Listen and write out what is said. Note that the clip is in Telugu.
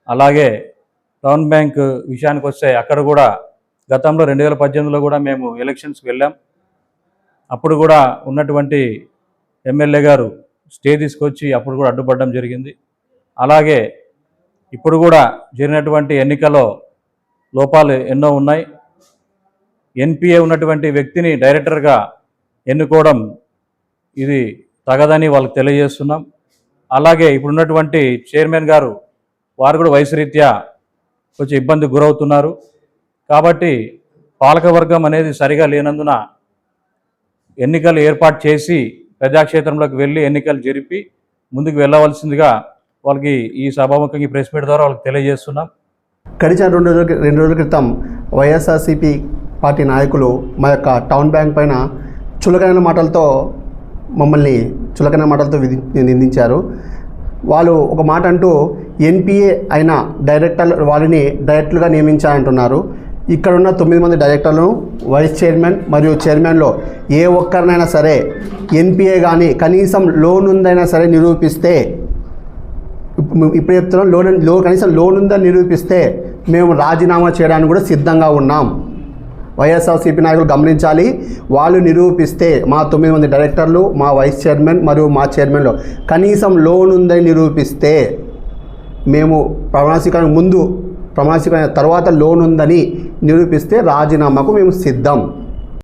అలాగే టౌన్ బ్యాంక్ విషయానికి వస్తే అక్కడ కూడా గతంలో 2018లో కూడా మేము ఎలక్షన్స్కి వెళ్ళాం. అప్పుడు కూడా ఉన్నటువంటి ఎమ్మెల్యే గారు స్టే తీసుకొచ్చి అప్పుడు కూడా అడ్డుపడడం జరిగింది. అలాగే ఇప్పుడు కూడా జరిగినటువంటి ఎన్నికల్లో లోపాలు ఎన్నో ఉన్నాయి. ఎన్పిఏ ఉన్నటువంటి వ్యక్తిని డైరెక్టర్గా ఎన్నుకోవడం ఇది తగదని వాళ్ళకి తెలియజేస్తున్నాం. అలాగే ఇప్పుడున్నటువంటి చైర్మన్ గారు వారు కూడా వయసు రీత్యా కొంచెం ఇబ్బందికి గురవుతున్నారు. కాబట్టి పాలకవర్గం అనేది సరిగా లేనందున ఎన్నికలు ఏర్పాటు చేసి ప్రజాక్షేత్రంలోకి వెళ్ళి ఎన్నికలు జరిపి ముందుకు వెళ్ళవలసిందిగా వాళ్ళకి ఈ సభాముఖంగా ప్రెస్ మీట్ ద్వారా వాళ్ళకి తెలియజేస్తున్నాం. గడిచిన రెండు రోజుల క్రితం వైఎస్ఆర్సీపీ పార్టీ నాయకులు మా యొక్క టౌన్ బ్యాంక్ పైన చులకనైన మాటలతో నిందించారు. వాళ్ళు ఒక మాట అంటూ ఎన్పిఏ అయిన వాళ్ళని డైరెక్టర్లుగా నియమించాలంటున్నారు. ఇక్కడ ఉన్న 9 మంది డైరెక్టర్లను వైస్ చైర్మన్ మరియు చైర్మన్లో ఏ ఒక్కరినైనా సరే ఎన్పిఏ కానీ కనీసం లోన్ ఉందైనా సరే నిరూపిస్తే, ఇప్పుడు చెప్తున్నాం, కనీసం లోన్ ఉందని నిరూపిస్తే మేము రాజీనామా చేయడానికి కూడా సిద్ధంగా ఉన్నాం. వైఎస్ఆర్సీపీ నాయకులు గమనించాలి. వాళ్ళు నిరూపిస్తే మా 9 మంది డైరెక్టర్లు, మా వైస్ చైర్మన్ మరియు మా చైర్మన్లో కనీసం లోన్ ఉందని నిరూపిస్తే మేము ప్రమాణస్వీకారం తర్వాత లోన్ ఉందని నిరూపిస్తే రాజీనామాకు మేము సిద్ధం.